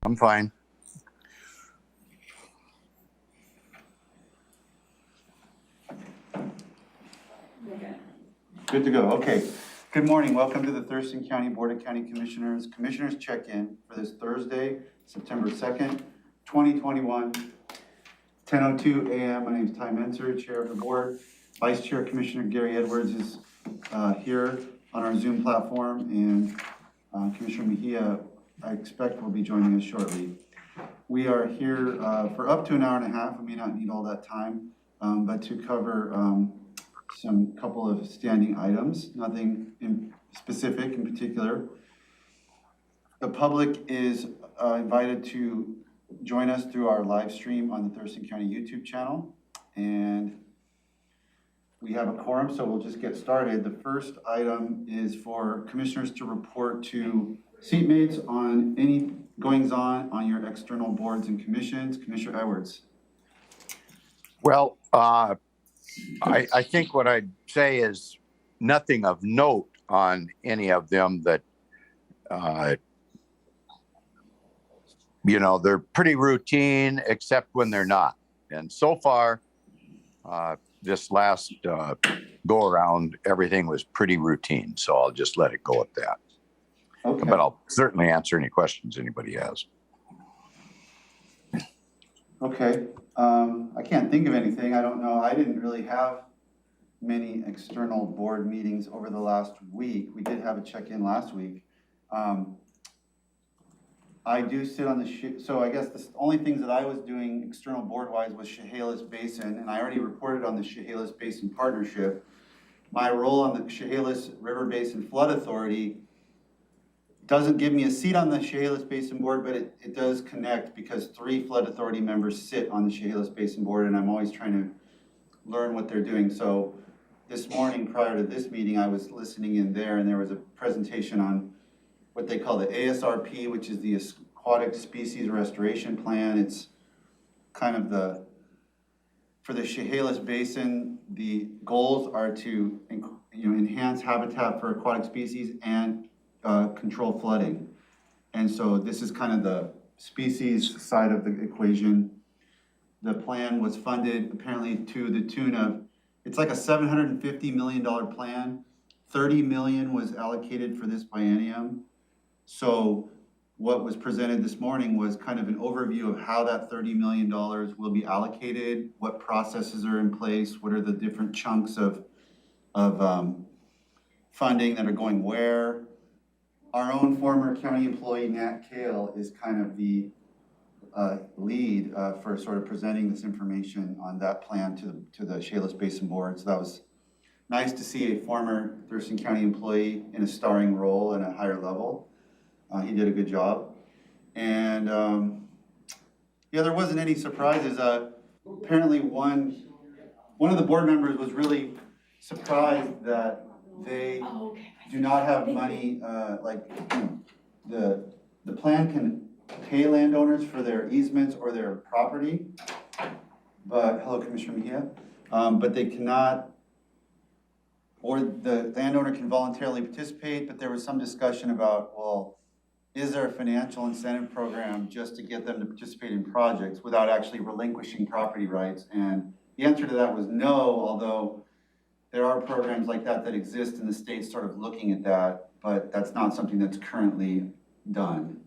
I'm fine. Good to go. Okay. Good morning. Welcome to the Thurston County Board of County Commissioners check-in for this Thursday, September 2nd, 2021, 10:02 a.m. My name is Ty Menser, Chair of the Board. Vice Chair Commissioner Gary Edwards is here on our Zoom platform, and Commissioner Mejia, I expect, will be joining us shortly. We are here for up to an hour and a half. We may not need all that time, but to cover some couple of standing items, nothing specific in particular. The public is invited to join us through our live stream on the Thurston County YouTube channel. And we have a quorum, so we'll just get started. The first item is for commissioners to report to seatmates on any goings on your external boards and commissions. Commissioner Edwards. Well, I think what I'd say is nothing of note on any of them that, they're pretty routine, except when they're not. And so far, this last go around, everything was pretty routine. So I'll just let it go at that. Okay. But I'll certainly answer any questions anybody has. Okay. I can't think of anything. I don't know. I didn't really have many external board meetings over the last week. We did have a check-in last week. I do sit on the, so I guess the only things that I was doing external board-wise was Chehalis Basin, and I already reported on the Chehalis Basin Partnership. My role on the Chehalis River Basin Flood Authority doesn't give me a seat on the Chehalis Basin Board, but it does connect because 3 Flood Authority members sit on the Chehalis Basin Board, and I'm always trying to learn what they're doing. So this morning, prior to this meeting, I was listening in there, and there was a presentation on what they call the ASRP, which is the Aquatic Species Restoration Plan. It's kind of for the Chehalis Basin, the goals are to enhance habitat for aquatic species and control flooding. And so this is kind of the species side of the equation. The plan was funded apparently to the tune of, it's like a $750 million plan. 30 million was allocated for this biennium. So what was presented this morning was kind of an overview of how that $30 million will be allocated, what processes are in place, what are the different chunks of funding that are going where. Our own former county employee, Nat Kale, is kind of the lead for sort of presenting this information on that plan to the Chehalis Basin Board. So that was nice to see a former Thurston County employee in a starring role at a higher level. He did a good job. And yeah, there wasn't any surprises. Apparently one of the board members was really surprised that they do not have money, the plan can pay landowners for their easements or their property, but, hello Commissioner Mejia, but they cannot, or the landowner can voluntarily participate, but there was some discussion about, well, is there a financial incentive program just to get them to participate in projects without actually relinquishing property rights? And the answer to that was no, although there are programs like that that exist in the state sort of looking at that, but that's not something that's currently done.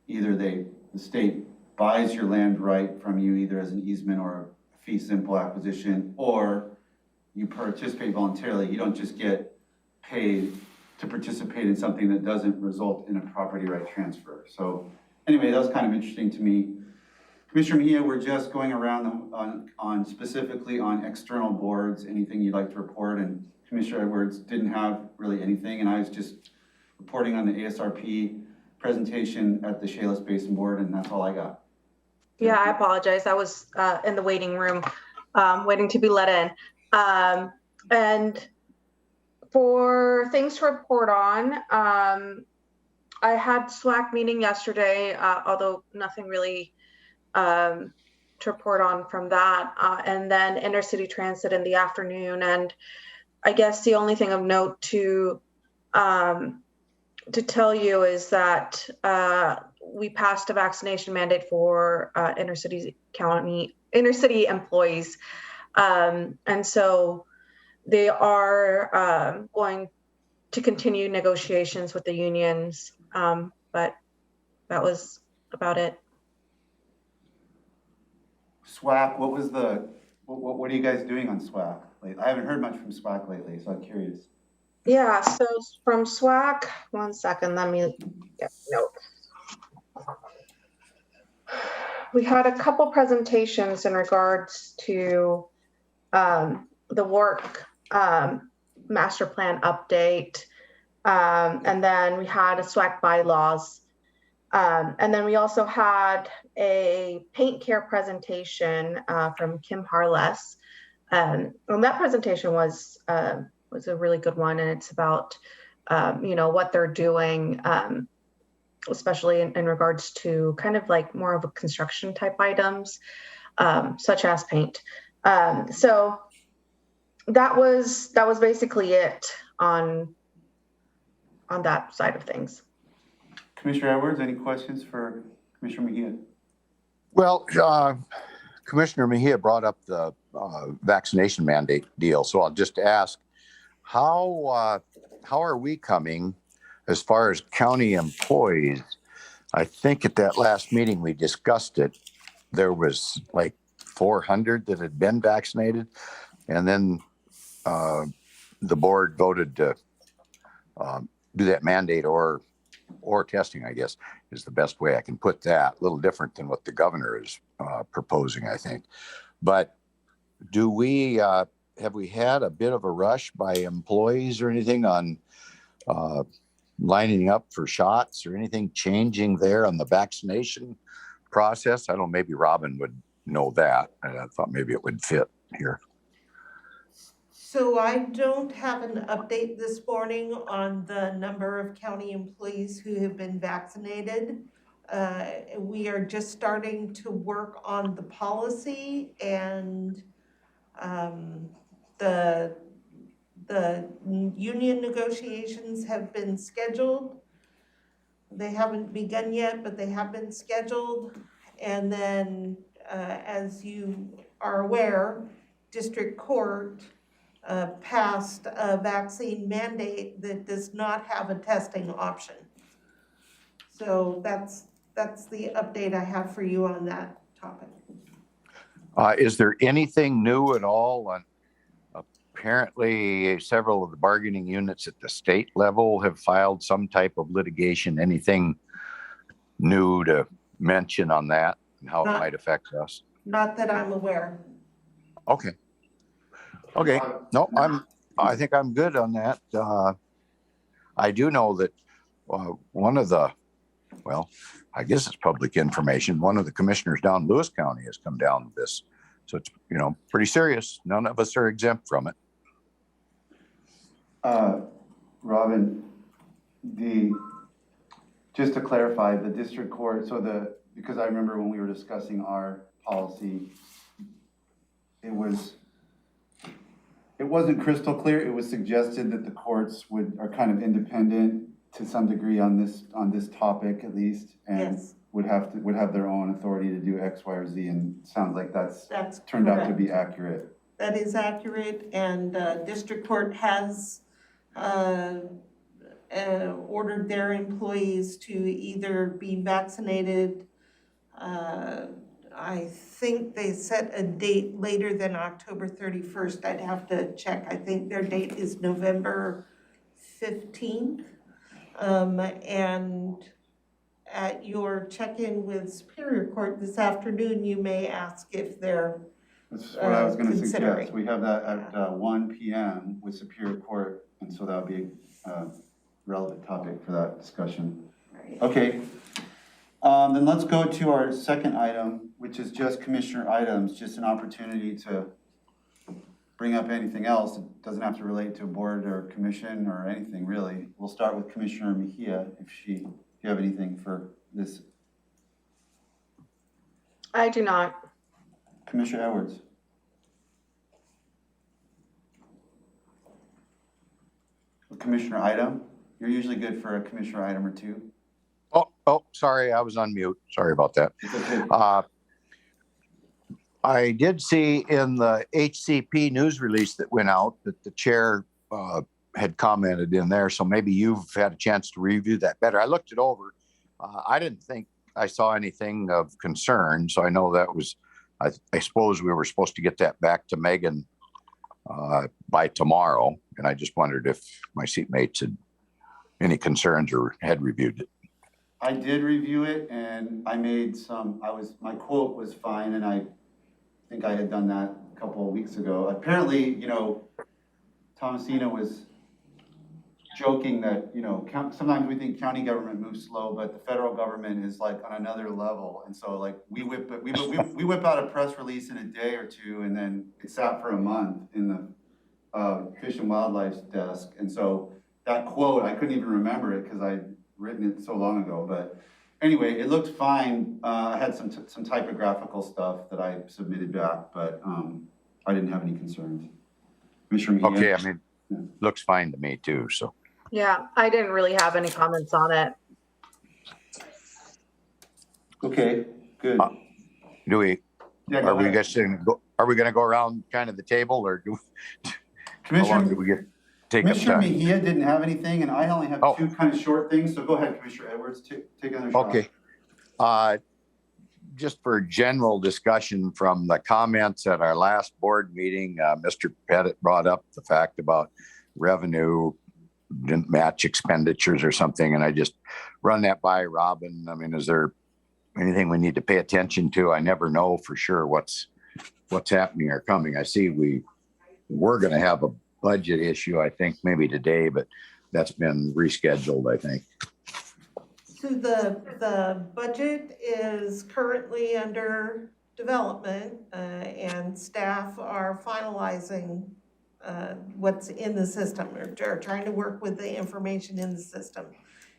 Either the state buys your land right from you either as an easement or a fee simple acquisition, or you participate voluntarily. You don't just get paid to participate in something that doesn't result in a property right transfer. So anyway, that was kind of interesting to me. Commissioner Mejia, we're just going around on specifically on external boards, anything you'd like to report, and Commissioner Edwards didn't have really anything, and I was just reporting on the ASRP presentation at the Chehalis Basin Board, and that's all I got. Yeah, I apologize. I was in the waiting room waiting to be let in. And for things to report on, I had SWAC meeting yesterday, although nothing really to report on from that, and then intercity transit in the afternoon. And I guess the only thing of note to tell you is that we passed a vaccination mandate for inner city employees. And so they are going to continue negotiations with the unions, but that was about it. SWAC, what are you guys doing on SWAC? Like, I haven't heard much from SWAC lately, so I'm curious. Yeah, so from SWAC, one second, let me get notes. We had a couple presentations in regards to the work master plan update, and then we had a SWAC bylaws, and then we also had a paint care presentation from Kim Harless. And that presentation was a really good one, and it's about what they're doing, especially in regards to kind of like more of a construction type items, such as paint. So that was basically it on that side of things. Commissioner Edwards, any questions for Commissioner Mejia? Well, Commissioner Mejia brought up the vaccination mandate deal. So I'll just ask, how are we coming as far as county employees? I think at that last meeting we discussed it. There was like 400 that had been vaccinated, and then the board voted to do that mandate or testing, I guess, is the best way I can put that. A little different than what the governor is proposing, I think. But have we had a bit of a rush by employees or anything on lining up for shots or anything changing there on the vaccination process? I don't know, maybe Robin would know that. I thought maybe it would fit here. So I don't have an update this morning on the number of county employees who have been vaccinated. We are just starting to work on the policy, and the union negotiations have been scheduled. They haven't begun yet, but they have been scheduled. And then, as you are aware, District Court passed a vaccine mandate that does not have a testing option. So that's the update I have for you on that topic. Is there anything new at all on? Apparently, several of the bargaining units at the state level have filed some type of litigation. Anything new to mention on that and how it might affect us? Not that I'm aware. Okay. No, I think I'm good on that. I do know that one of the, well, I guess it's public information. One of the commissioners down in Lewis County has come down with this. So it's, pretty serious. None of us are exempt from it. Robin, just to clarify, the district court, because I remember when we were discussing our policy, it wasn't crystal clear. It was suggested that the courts are kind of independent to some degree on this topic, at least, and Yes. would have their own authority to do X, Y, or Z, and it sounds like that's turned correct. out to be accurate. That is accurate, and District Court has ordered their employees to either be vaccinated. I think they set a date later than October 31st. I'd have to check. I think their date is November 15th. And at your check-in with Superior Court this afternoon, you may ask if they're That's what I was going to considering. suggest. We have that at 1 p.m. with Superior Court, and so that'll be a relevant topic for that discussion. Right. Okay. Then let's go to our second item, which is just commissioner items, just an opportunity to bring up anything else. It doesn't have to relate to a board or commission or anything, really. We'll start with Commissioner Mejia, if you have anything for this. I do not. Commissioner Edwards. A commissioner item? You're usually good for a commissioner item or two. Oh, Oh, sorry, I was on mute. Sorry about that. It's okay. I did see in the HCP news release that went out that the chair had commented in there. So maybe you've had a chance to review that better. I looked it over. I didn't think I saw anything of concern. So I know that was, I suppose we were supposed to get that back to Megan by tomorrow. And I just wondered if my seatmates had any concerns or had reviewed it. I did review it and I made my quote was fine, and I think I had done that a couple of weeks ago. Apparently, Thomasina was joking that, sometimes we think county government moves slow, but the federal government is like on another level. And so like we whip out a press release in a day or two, and then it sat for a month in the Fish and Wildlife's desk. And so that quote, I couldn't even remember it because I'd written it so long ago. But anyway, it looked fine. I had some typographical stuff that I submitted back, but I didn't have any concerns. Commissioner Mejia? Okay, looks fine to me too, so. Yeah, I didn't really have any comments on it. Okay, good. Do we, Yeah, are we going to go around kind of the table, or how long do we take up Commissioner time? Mejia didn't have anything, and I only have two kind of short things, so go ahead, Commissioner Edwards, take another shot. Okay. Just for general discussion from the comments at our last board meeting, Mr. Pettit brought up the fact about revenue didn't match expenditures or something, and I just run that by Robin. I mean, is there anything we need to pay attention to? I never know for sure what's happening or coming. I see we're going to have a budget issue, I think maybe today, but that's been rescheduled, I think. So the budget is currently under development, and staff are finalizing what's in the system, or trying to work with the information in the system.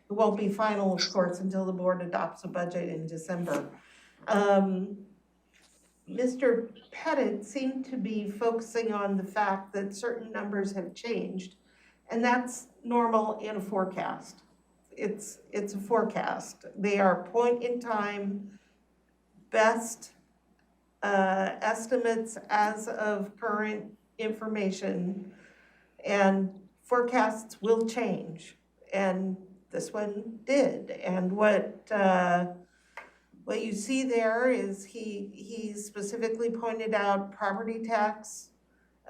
It won't be final, of course, until the board adopts a budget in December. Mr. Pettit seemed to be focusing on the fact that certain numbers have changed, and that's normal in a forecast. It's a forecast. They are point in time best estimates as of current information, and forecasts will change, and this one did. And what you see there is he specifically pointed out property tax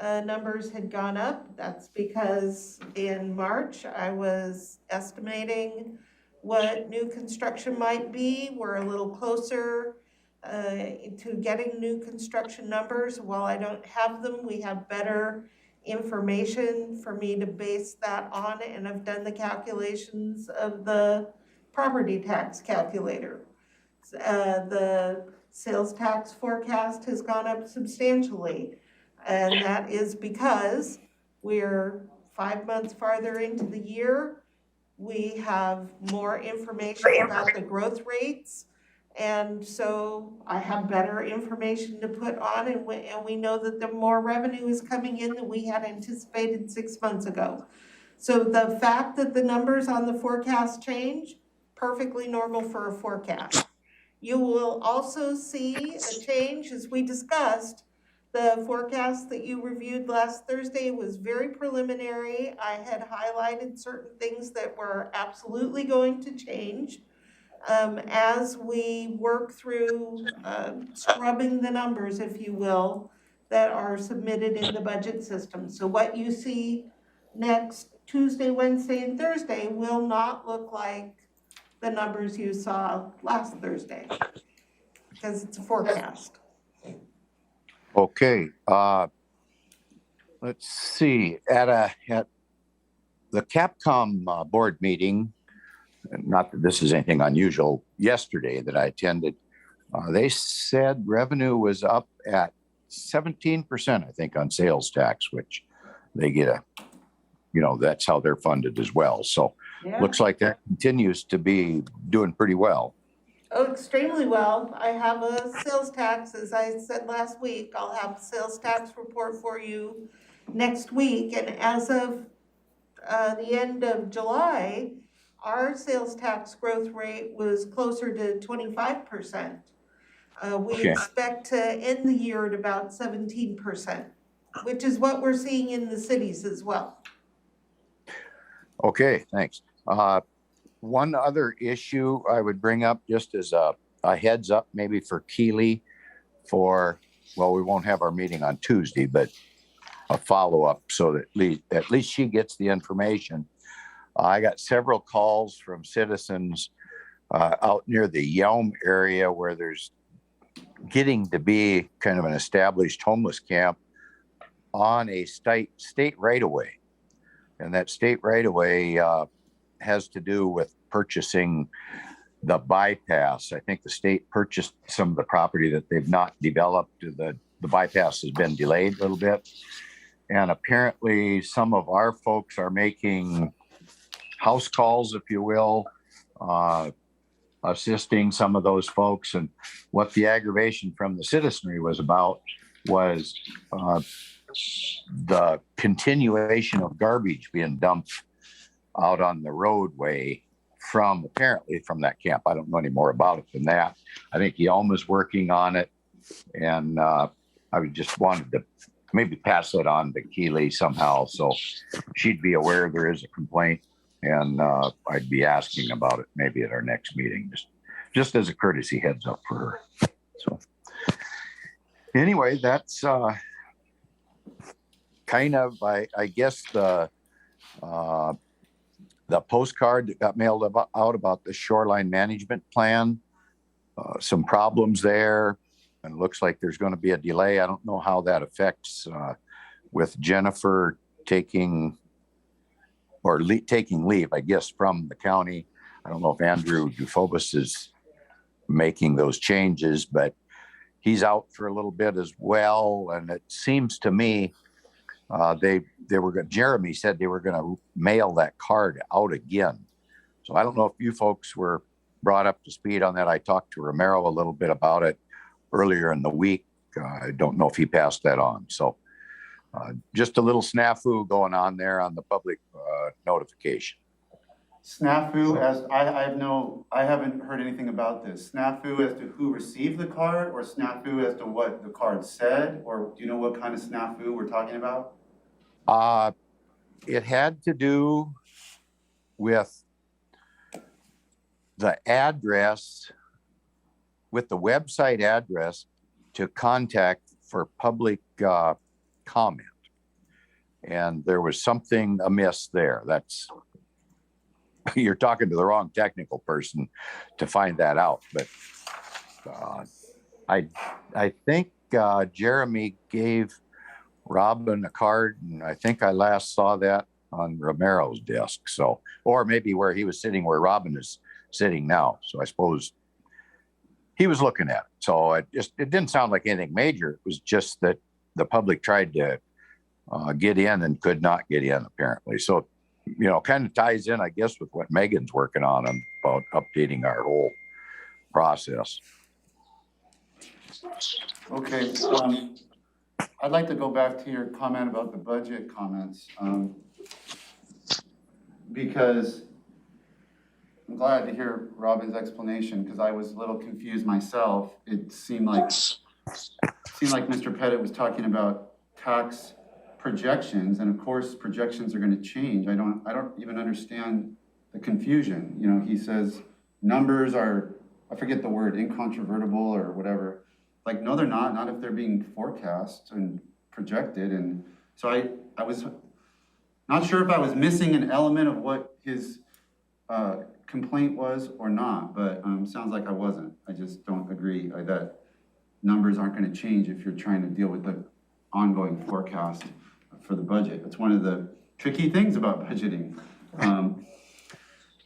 numbers had gone up. That's because in March I was estimating what new construction might be. We're a little closer to getting new construction numbers. While I don't have them, we have better information for me to base that on, and I've done the calculations of the property tax calculator. The sales tax forecast has gone up substantially, and that is because we're 5 months farther into the year. We have more information about the growth rates, and so I have better information to put on, and we know that the more revenue is coming in than we had anticipated 6 months ago. So the fact that the numbers on the forecast change, perfectly normal for a forecast. You will also see a change, as we discussed. The forecast that you reviewed last Thursday was very preliminary. I had highlighted certain things that were absolutely going to change. As we work through scrubbing the numbers, if you will, that are submitted in the budget system. So what you see next Tuesday, Wednesday, and Thursday will not look like the numbers you saw last Thursday, because it's a forecast. Okay. Let's see. At the Capcom board meeting, not that this is anything unusual, yesterday that I attended, they said revenue was up at 17%, I think, on sales tax, which they get that's how they're funded as well. So Yeah. looks like that continues to be doing pretty well. Oh, extremely well. I have a sales tax, as I said last week, I'll have a sales tax report for you next week. And as of the end of July, our sales tax growth rate was closer to 25%. We Okay. expect to end the year at about 17%, which is what we're seeing in the cities as well. Okay, thanks. One other issue I would bring up just as a heads up, maybe for Keely well, we won't have our meeting on Tuesday, but a follow-up so that at least she gets the information. I got several calls from citizens out near the Yelm area where there's getting to be kind of an established homeless camp on a state right-of-way. And that state right-of-way has to do with purchasing the bypass. I think the state purchased some of the property that they've not developed. The bypass has been delayed a little bit. And apparently some of our folks are making house calls, if you will, assisting some of those folks. And what the aggravation from the citizenry was about was the continuation of garbage being dumped out on the roadway apparently from that camp. I don't know any more about it than that. I think Yelm is working on it. And I just wanted to maybe pass that on to Keely somehow so she'd be aware there is a complaint. And I'd be asking about it maybe at our next meeting, just as a courtesy heads up for her. So anyway, that's kind of, I guess, the postcard that got mailed out about the shoreline management plan. Some problems there, and it looks like there's going to be a delay. I don't know how that affects with Jennifer taking leave, I guess, from the county. I don't know if Andrew Dufobus is making those changes, but he's out for a little bit as well. And it seems to me Jeremy said they were going to mail that card out again. So I don't know if you folks were brought up to speed on that. I talked to Romero a little bit about it earlier in the week. I don't know if he passed that on. So just a little snafu going on there on the public notification. Snafu, as I haven't heard anything about this. Snafu as to who received the card, or snafu as to what the card said, or do you know what kind of snafu we're talking about? It had to do with the address, with the website address to contact for public comment. And there was something amiss there. You're talking to the wrong technical person to find that out. But I think Jeremy gave Robin a card, and I think I last saw that on Romero's desk. So, or maybe where he was sitting, where Robin is sitting now. So I suppose he was looking at it. So it didn't sound like anything major. It was just that the public tried to get in and could not get in, apparently. So, kind of ties in, I guess, with what Megan's working on about updating our whole process. Okay. I'd like to go back to your comment about the budget comments, because I'm glad to hear Robin's explanation, because I was a little confused myself. It seemed like Mr. Pettit was talking about tax projections, and of course projections are going to change. I don't even understand the confusion. He says numbers are, I forget the word, incontrovertible or whatever. Like, no, they're not if they're being forecast and projected. And so I was not sure if I was missing an element of what his complaint was or not, but sounds like I wasn't. I just don't agree that numbers aren't going to change if you're trying to deal with the ongoing forecast for the budget. It's one of the tricky things about budgeting.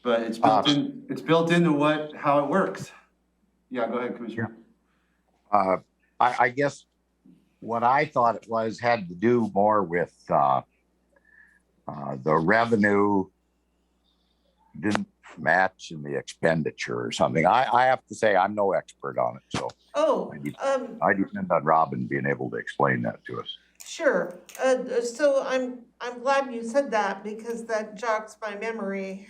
But it's built into how it works. Yeah, go ahead, Commissioner. I guess what I thought it had to do more with the revenue didn't match in the expenditure or something. I have to say I'm no expert on it, so I depend on Robin being able to explain that to us. Sure. So I'm glad you said that, because that jogs my memory.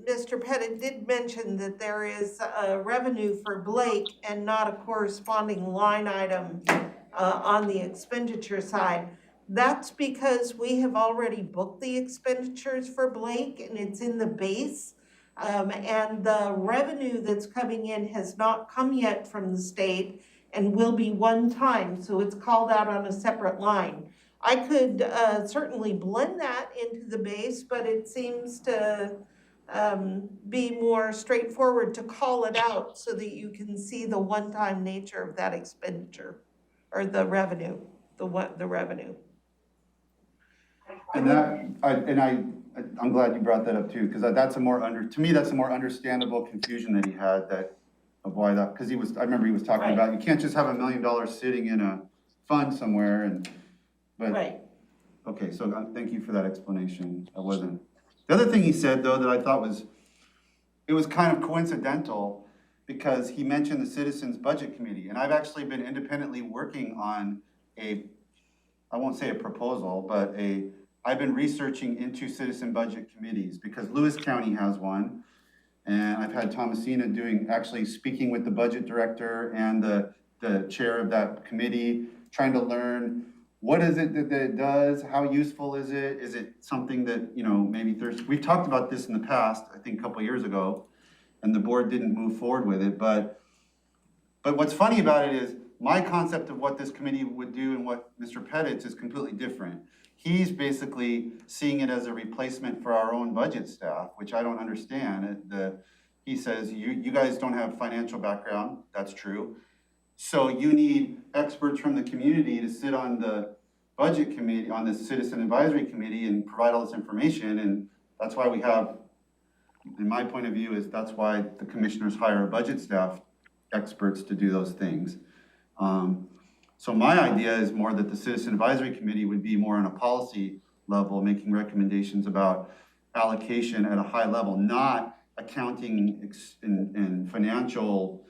Mr. Pettit did mention that there is a revenue for Blake and not a corresponding line item on the expenditure side. That's because we have already booked the expenditures for Blake and it's in the base. And the revenue that's coming in has not come yet from the state and will be one time, so it's called out on a separate line. I could certainly blend that into the base, but it seems to be more straightforward to call it out so that you can see the one-time nature of that expenditure or the revenue, the revenue. And I'm glad you brought that up too, because that's a more to me, that's a more understandable confusion that he had of why that, because I remember he was talking about, you can't just have $1 million sitting in a fund somewhere but. Right. Okay, so thank you for that explanation. The other thing he said though that I thought it was kind of coincidental because he mentioned the Citizens Budget Committee, and I've actually been independently working on I won't say a proposal, but I've been researching into citizen budget committees because Lewis County has one, and I've had Thomasina actually speaking with the budget director and the chair of that committee, trying to learn what is it that it does, how useful is it something that, maybe we've talked about this in the past, I think a couple years ago, and the board didn't move forward with it, but what's funny about it is my concept of what this committee would do and what Mr. Pettit's is completely different. He's basically seeing it as a replacement for our own budget staff, which I don't understand. He says, you guys don't have financial background, that's true. So you need experts from the community to sit on the budget committee, on the citizen advisory committee and provide all this information. And that's why we have, in my point of view, that's why the commissioners hire budget staff experts to do those things. So my idea is more that the Citizen Advisory Committee would be more on a policy level, making recommendations about allocation at a high level, not accounting and financial,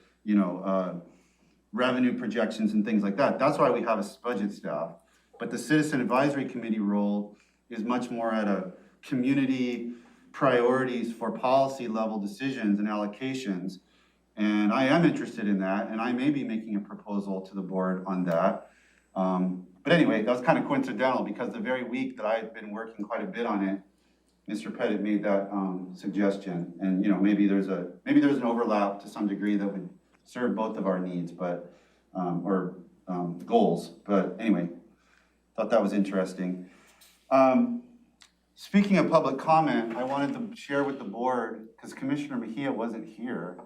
revenue projections and things like that. That's why we have a budget staff. But the Citizen Advisory Committee role is much more at a community priorities for policy level decisions and allocations. And I am interested in that, and I may be making a proposal to the board on that. But anyway, that was kind of coincidental because the very week that I had been working quite a bit on it, Mr. Pettit made that suggestion. And maybe there's an overlap to some degree that would serve both of our needs, but goals. But anyway, thought that was interesting. Speaking of public comment, I wanted to share with the board, because Commissioner Mejia wasn't here.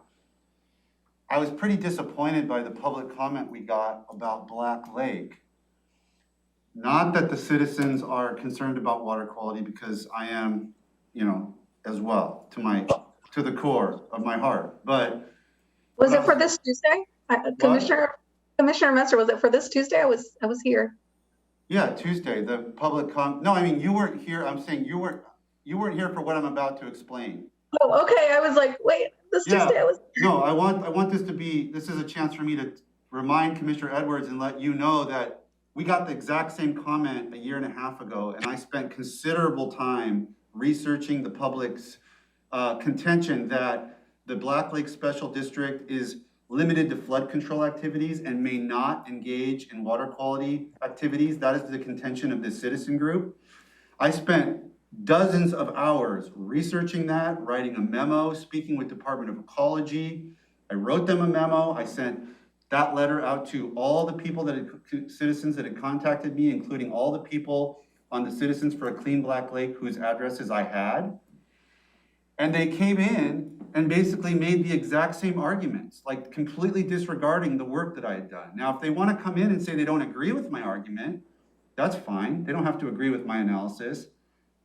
I was pretty disappointed by the public comment we got about Black Lake. Not that the citizens are concerned about water quality, because I am, as well, to the core of my heart. But was it for this Tuesday? Commissioner Messer, was it for this Tuesday? I was here. Yeah, Tuesday, the public no, I mean, you weren't here. I'm saying you weren't here for what I'm about to explain. Oh, okay. I was like, wait, this Tuesday I was here. No, I want this is a chance for me to remind Commissioner Edwards and let you know that we got the exact same comment a year and a half ago, and I spent considerable time researching the public's contention that the Black Lake Special District is limited to flood control activities and may not engage in water quality activities. That is the contention of this citizen group. I spent dozens of hours researching that, writing a memo, speaking with Department of Ecology. I wrote them a memo. I sent that letter out to all the people citizens that had contacted me, including all the people on the Citizens for a Clean Black Lake whose addresses I had. And they came in and basically made the exact same arguments, like completely disregarding the work that I had done. Now, if they want to come in and say they don't agree with my argument, that's fine. They don't have to agree with my analysis.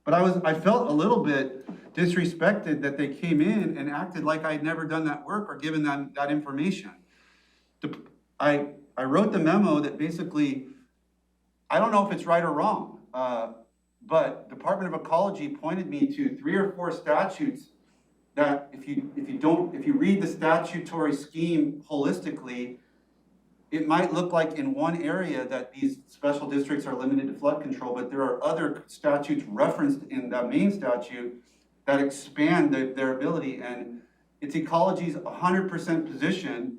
But I felt a little bit disrespected that they came in and acted like I'd never done that work or given them that information. I wrote the memo that basically, I don't know if it's right or wrong, but Department of Ecology pointed me to 3 or 4 statutes that if you read the statutory scheme holistically, it might look like in one area that these special districts are limited to flood control, but there are other statutes referenced in that main statute that expand their ability, and it's ecology's 100% position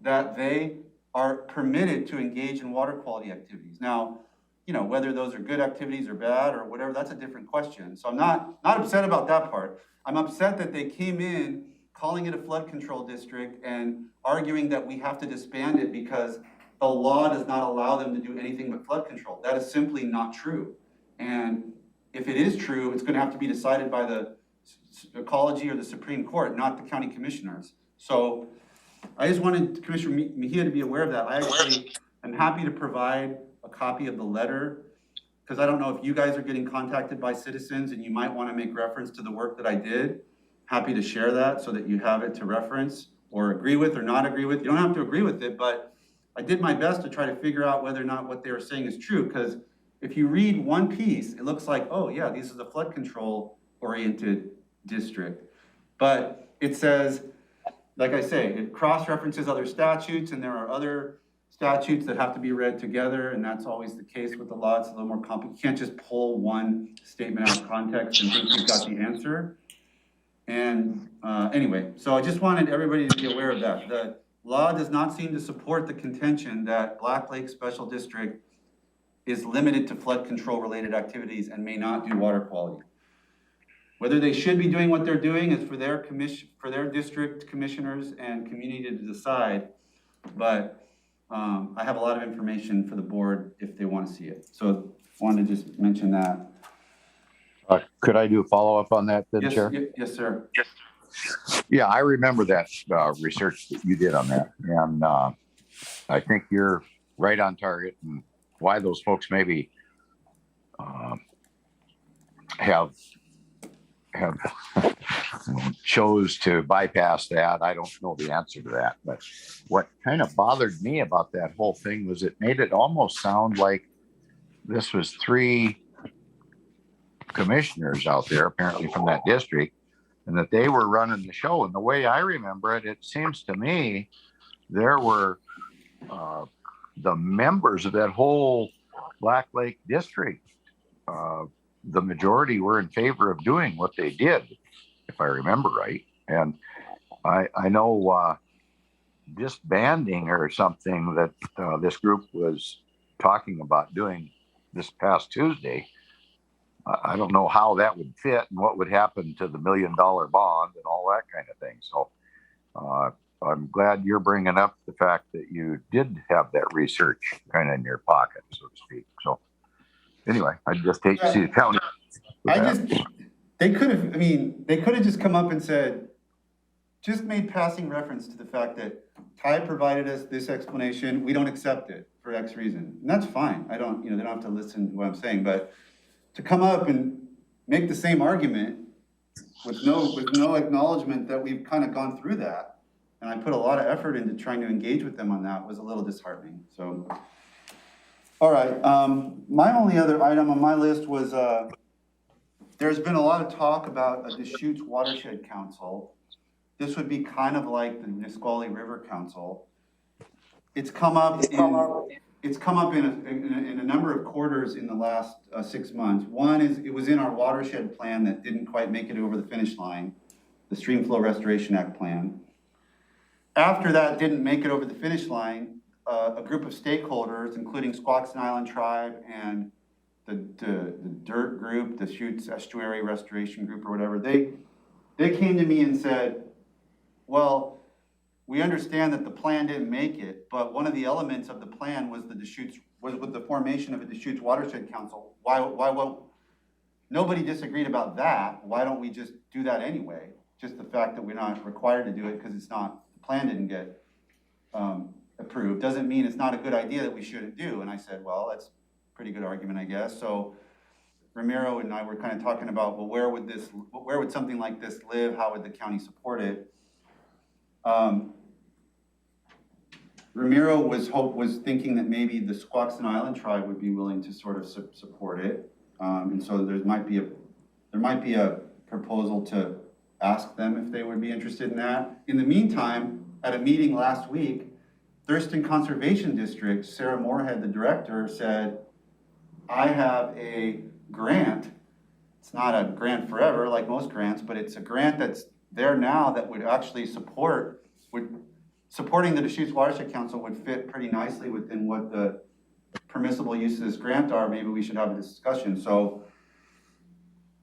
that they are permitted to engage in water quality activities. Now, you know, whether those are good activities or bad or whatever, that's a different question. So I'm not upset about that part. I'm upset that they came in calling it a flood control district and arguing that we have to disband it because the law does not allow them to do anything but flood control. That is simply not true. And if it is true, it's going to have to be decided by the ecology or the Supreme Court, not the county commissioners. So I just wanted Commissioner Mejia to be aware of that. I actually am happy to provide a copy of the letter, because I don't know if you guys are getting contacted by citizens and you might want to make reference to the work that I did. Happy to share that so that you have it to reference or agree with or not agree with. You don't have to agree with it, but I did my best to try to figure out whether or not what they were saying is true, because if you read one piece, it looks like, oh yeah, this is a flood control oriented district. But it says, like I say, it cross-references other statutes, and there are other statutes that have to be read together, and that's always the case with the law. It's a little more complicated. You can't just pull one statement out of context and think you've got the answer. And anyway, so I just wanted everybody to be aware of that. The law does not seem to support the contention that Black Lake Special District is limited to flood control related activities and may not do water quality. Whether they should be doing what they're doing is for their district commissioners and community to decide, but I have a lot of information for the board if they want to see it. So I wanted to just mention that. Could I do a follow-up on that then, Chair? Yes, sir. Yeah, I remember that research that you did on that. And I think you're right on target, and why those folks maybe have chose to bypass that. I don't know the answer to that, but what kind of bothered me about that whole thing was it made it almost sound like this was 3 commissioners out there, apparently from that district, and that they were running the show. And the way I remember it, it seems to me there were the members of that whole Black Lake district, the majority were in favor of doing what they did, if I remember right. And I know disbanding or something that this group was talking about doing this past Tuesday. I don't know how that would fit and what would happen to the $1 million bond and all that kind of thing. So I'm glad you're bringing up the fact that you did have that research kind of in your pocket, so to speak. So anyway, I just hate to see the county. They could have just come up and said, just made passing reference to the fact that Ty provided us this explanation. We don't accept it for X reason. And that's fine. They don't have to listen to what I'm saying, but to come up and make the same argument with no acknowledgement that we've kind of gone through that, and I put a lot of effort into trying to engage with them on that, was a little disheartening. So, all right. My only other item on my list was there's been a lot of talk about a Deschutes Watershed Council. This would be kind of like the Nisqually River Council. It's come up in a number of quarters in the last 6 months. One is it was in our watershed plan that didn't quite make it over the finish line, the Stream Flow Restoration Act plan. After that didn't make it over the finish line, a group of stakeholders, including Squaxin Island Tribe and the DIRT group, the Deschutes Estuary Restoration Group or whatever, they came to me and said, well, we understand that the plan didn't make it, but one of the elements of the plan was with the formation of a Deschutes Watershed Council. Why won't nobody disagreed about that? Why don't we just do that anyway? Just the fact that we're not required to do it because the plan didn't get approved doesn't mean it's not a good idea that we shouldn't do. And I said, well, that's a pretty good argument, I guess. So Ramiro and I were kind of talking about, well, where would something like this live? How would the county support it? Ramiro was thinking that maybe the Squaxin Island Tribe would be willing to sort of support it, and so there might be a proposal to ask them if they would be interested in that. In the meantime, at a meeting last week, Thurston Conservation District, Sarah Moorhead, the director, said, I have a grant it's not a grant forever like most grants, but it's a grant that's there now that would actually supporting the Deschutes Watershed Council would fit pretty nicely within what the permissible uses of this grant are. Maybe we should have a discussion. So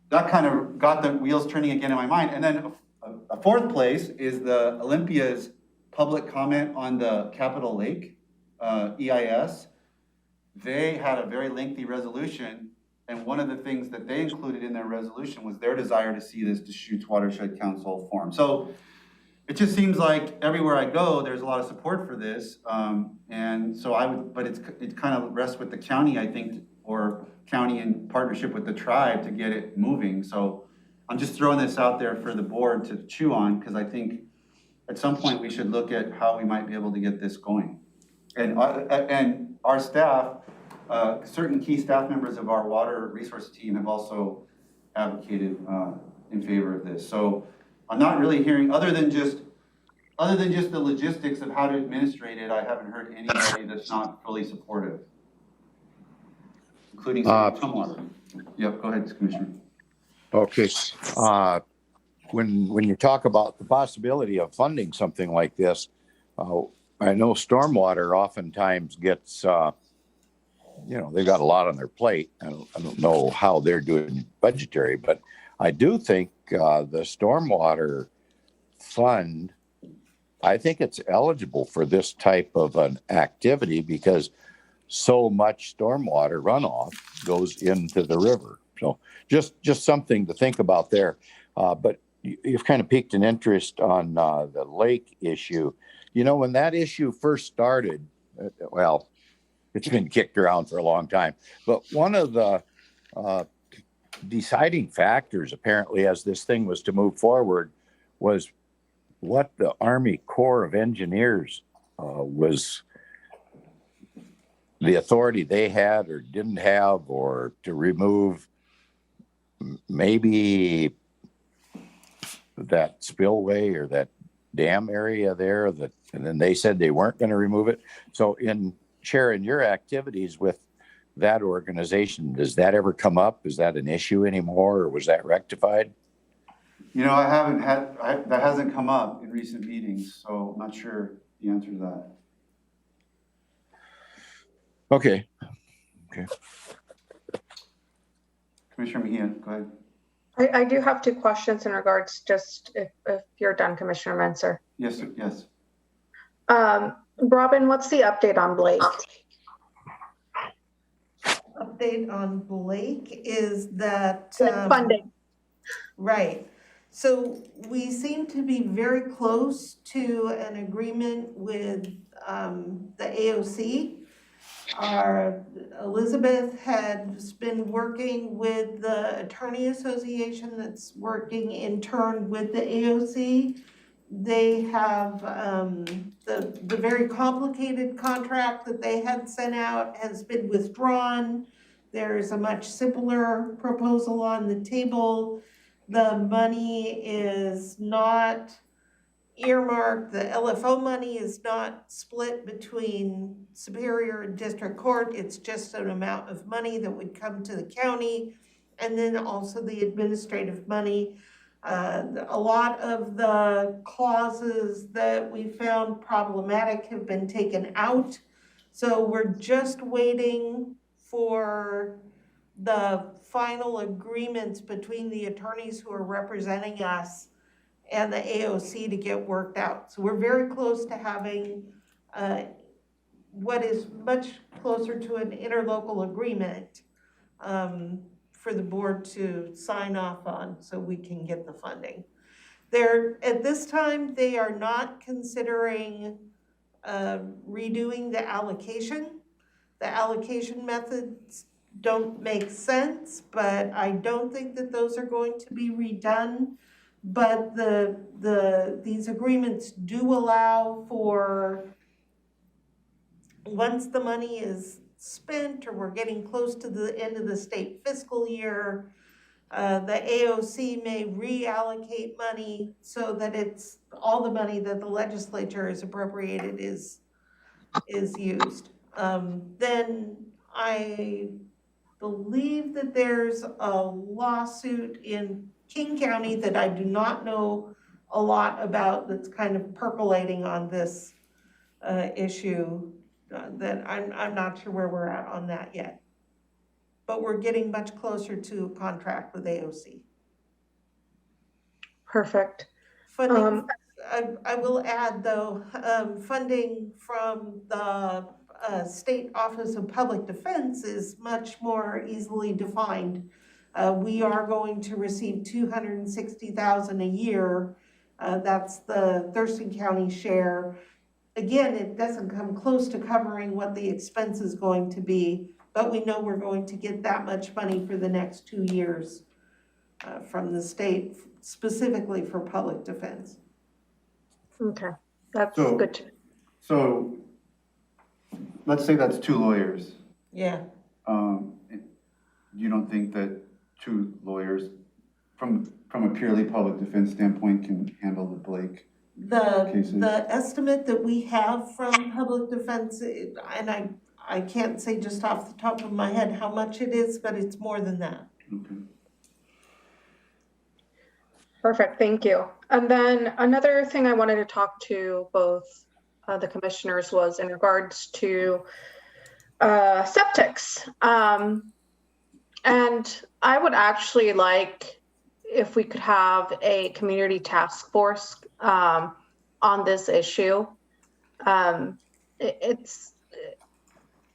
that kind of got the wheels turning again in my mind. And then a fourth place is the Olympia's public comment on the Capitol Lake EIS. They had a very lengthy resolution, and one of the things that they included in their resolution was their desire to see this Deschutes Watershed Council form. So it just seems like everywhere I go, there's a lot of support for this. And so but it kind of rests with the county, I think, or county in partnership with the tribe to get it moving. So I'm just throwing this out there for the board to chew on, because I think at some point we should look at how we might be able to get this going. And our staff, certain key staff members of our water resource team have also advocated in favor of this. So I'm not really hearing, other than just the logistics of how to administrate it, I haven't heard anybody that's not fully supportive, including Tumwater. Yep, go ahead, Commissioner. Okay. When you talk about the possibility of funding something like this, I know stormwater oftentimes gets, they've got a lot on their plate. I don't know how they're doing budgetary, but I do think the stormwater fund, I think it's eligible for this type of an activity because so much stormwater runoff goes into the river. So just something to think about there. But you've kind of piqued an interest on the lake issue. When that issue first started, well, it's been kicked around for a long time, but one of the deciding factors, apparently, as this thing was to move forward, was what the Army Corps of Engineers was the authority they had or didn't have, or to remove maybe that spillway or that dam area there, and then they said they weren't going to remove it. So in sharing your activities with that organization, does that ever come up? Is that an issue anymore, or was that rectified? That hasn't come up in recent meetings, so I'm not sure the answer to that. Okay. Commissioner Mejia, go ahead. I do have two questions in regards, just if you're done, Commissioner Menser. Yes. Robin, what's the update on Blake? Update on Blake is that Funding. Right. So we seem to be very close to an agreement with the AOC. Elizabeth has been working with the Attorney Association that's working in turn with the AOC. They have the very complicated contract that they had sent out has been withdrawn. There's a much simpler proposal on the table. The money is not earmarked. The LFO money is not split between Superior and District Court. It's just an amount of money that would come to the county, and then also the administrative money. A lot of the clauses that we found problematic have been taken out. So we're just waiting for the final agreements between the attorneys who are representing us and the AOC to get worked out. So we're very close to having what is much closer to an interlocal agreement for the board to sign off on so we can get the funding. At this time, they are not considering redoing the allocation. The allocation methods don't make sense, but I don't think that those are going to be redone. But these agreements do allow for, once the money is spent or we're getting close to the end of the state fiscal year, the AOC may reallocate money so that it's all the money that the legislature has appropriated is used. Then I believe that there's a lawsuit in King County that I do not know a lot about, that's kind of percolating on this issue, that I'm not sure where we're at on that yet. But we're getting much closer to a contract with AOC. Perfect. Funding, I will add though, funding from the State Office of Public Defense is much more easily defined. We are going to receive $260,000 a year. That's the Thurston County share. Again, it doesn't come close to covering what the expense is going to be, but we know we're going to get that much money for the next 2 years from the state, specifically for public defense. Okay, that's So- good to So let's say that's 2 lawyers. Yeah. You don't think that 2 lawyers from a purely public defense standpoint can handle the Blake cases? The estimate that we have from public defense, and I can't say just off the top of my head how much it is, but it's more than that. Okay. Perfect, thank you. And then another thing I wanted to talk to both the commissioners was in regards to septics. And I would actually like if we could have a community task force on this issue.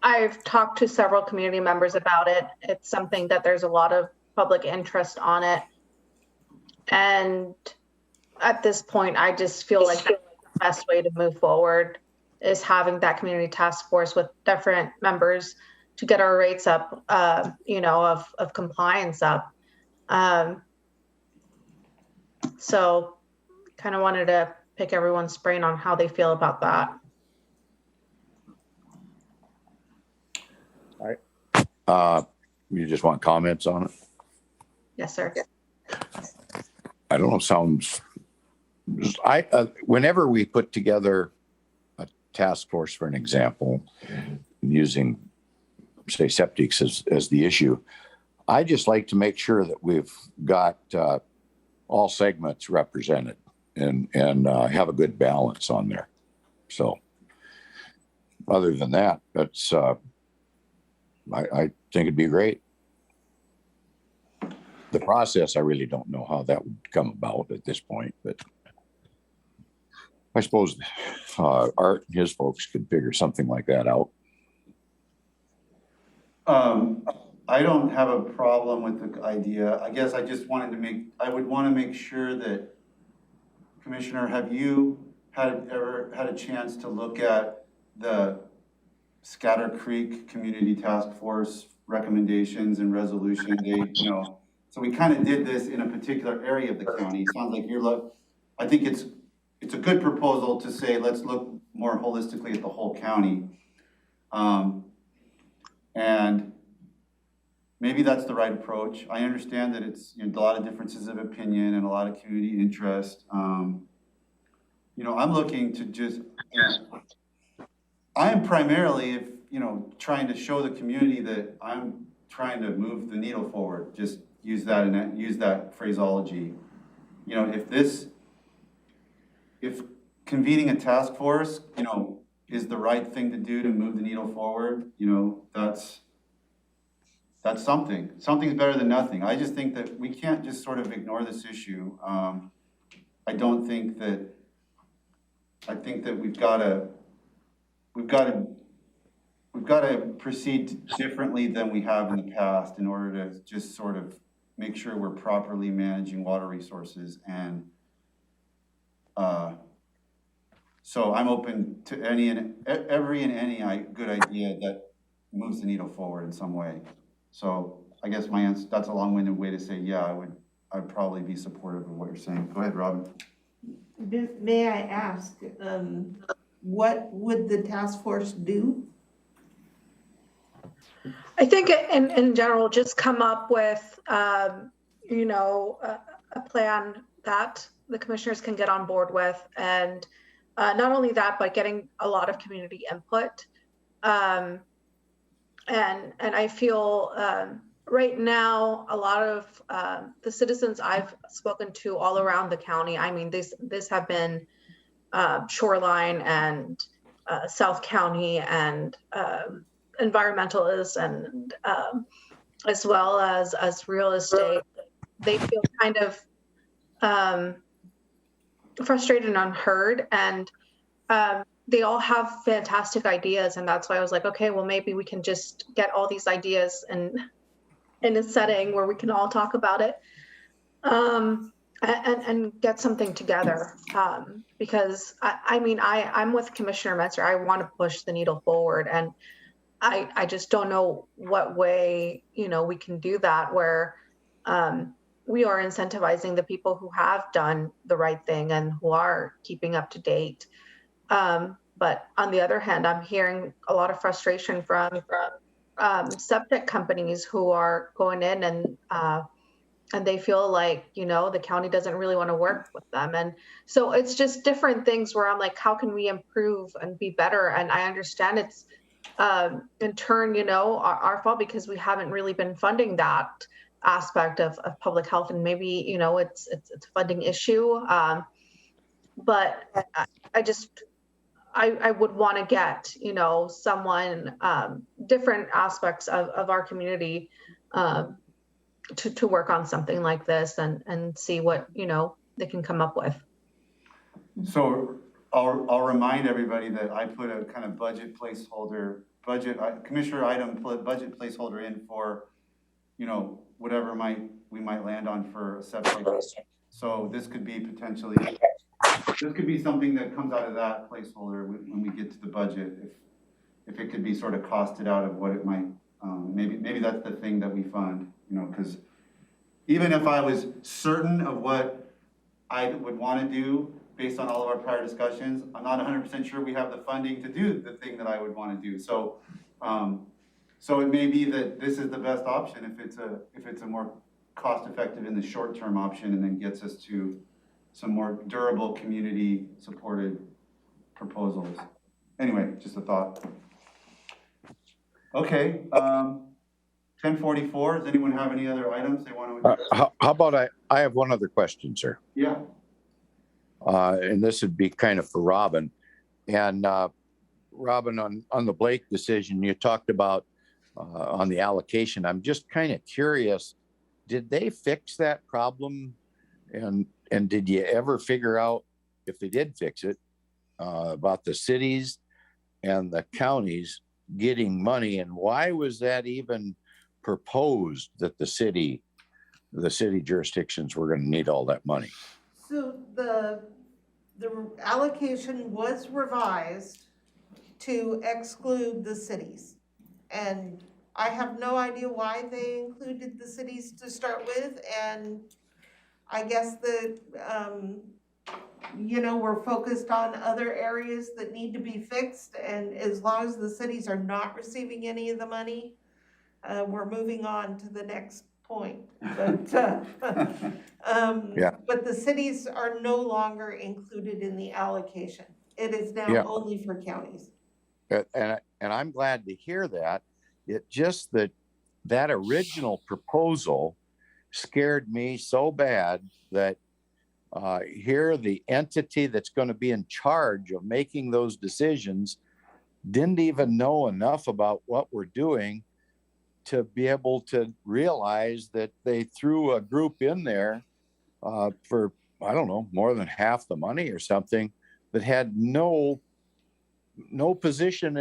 I've talked to several community members about it. It's something that there's a lot of public interest on it. And at this point, I just feel like the best way to move forward is having that community task force with different members to get our rates up, of compliance up. So kind of wanted to pick everyone's brain on how they feel about that. You just want comments on it? Yes, sir. I don't know, whenever we put together a task force, for an example, using, say, septics as the issue, I just like to make sure that we've got all segments represented and have a good balance on there. So other than that, that's, I think it'd be great. The process, I really don't know how that would come about at this point, but I suppose Art and his folks could figure something like that out. I don't have a problem with the idea. I guess I just wanted I would want to make sure that, Commissioner, have you ever had a chance to look at the Scatter Creek Community Task Force recommendations and resolution? So we kind of did this in a particular area of the county. Sounds like I think it's a good proposal to say, let's look more holistically at the whole county. And maybe that's the right approach. I understand that it's a lot of differences of opinion and a lot of community interest. I'm looking to just, I am primarily, trying to show the community that I'm trying to move the needle forward. Just use that phraseology. If convening a task force, is the right thing to do to move the needle forward, that's something. Something's better than nothing. I just think that we can't just sort of ignore this issue. I think that we've got to proceed differently than we have in the past in order to just sort of make sure we're properly managing water resources. And so I'm open to every good idea that moves the needle forward in some way. So I guess my answer, that's a long-winded way to say, yeah, I'd probably be supportive of what you're saying. Go ahead, Robin. May I ask, what would the task force do? I think in general, just come up with, a plan that the commissioners can get on board with. And not only that, but getting a lot of community input. and I feel right now a lot of the citizens I've spoken to all around the county. I mean, this have been Shoreline and South County and environmentalists and as well as real estate. They feel kind of frustrated and unheard, and they all have fantastic ideas, and that's why I was like, okay, well, maybe we can just get all these ideas and in a setting where we can all talk about it, and get something together. Because I mean, I'm with Commissioner Metzer. I want to push the needle forward, and I just don't know what way, we can do that where we are incentivizing the people who have done the right thing and who are keeping up to date. But on the other hand, I'm hearing a lot of frustration from septic companies who are going in and they feel like, the county doesn't really want to work with them. And so it's just different things where I'm like, how can we improve and be better? And I understand it's in turn, our fault because we haven't really been funding that aspect of public health, and maybe, it's a funding issue. But I would want to get, someone, different aspects of our community to work on something like this and see what, they can come up with. So I'll remind everybody that I put a kind of commissioner item budget placeholder in for, whatever we might land on for a septic. So this could be something that comes out of that placeholder when we get to the budget, if it could be sort of costed out of what it might, maybe that's the thing that we fund, because even if I was certain of what I would want to do based on all of our prior discussions, I'm not 100% sure we have the funding to do the thing that I would want to do. So, so it may be that this is the best option if it's a more cost-effective in the short-term option, and then gets us to some more durable community-supported proposals. Anyway, just a thought. Okay, 10:44. Does anyone have any other items they want to address? How about I have one other question, sir. Yeah. And this would be kind of for Robin. And Robin, on the Blake decision, you talked about on the allocation. I'm just kind of curious, did they fix that problem? And did you ever figure out, if they did fix it, about the cities and the counties getting money, and why was that even proposed that the city jurisdictions were going to need all that money? So the allocation was revised to exclude the cities. And I have no idea why they included the cities to start with. And I guess that, we're focused on other areas that need to be fixed. And as long as the cities are not receiving any of the money, we're moving on to the next point. But, Yeah. but the cities are no longer included in the allocation. It is now only for counties. And I'm glad to hear that. It just that original proposal scared me so bad that here the entity that's going to be in charge of making those decisions didn't even know enough about what we're doing to be able to realize that they threw a group in there for, I don't know, more than half the money or something, that had no position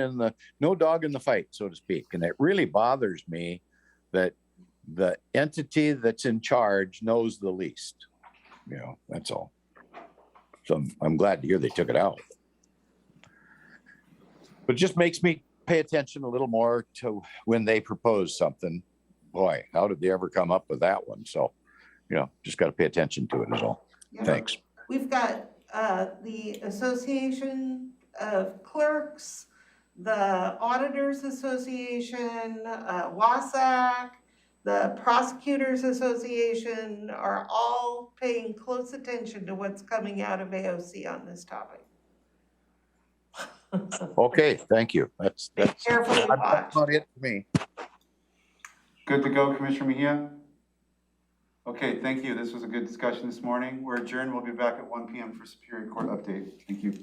no dog in the fight, so to speak. And it really bothers me that the entity that's in charge knows the least. That's all. So I'm glad to hear they took it out. But it just makes me pay attention a little more to when they propose something. Boy, how did they ever come up with that one? So, just got to pay attention to it is all. Yeah. Thanks. We've got the Association of Clerks, the Auditors Association, WASAC, the Prosecutors Association are all paying close attention to what's coming out of AOC on this topic. Okay, thank you. That's Carefully that's watch. about it for me. Good to go, Commissioner Mejia? Okay, thank you. This was a good discussion this morning. We're adjourned. We'll be back at 1 p.m. for Superior Court update. Thank you.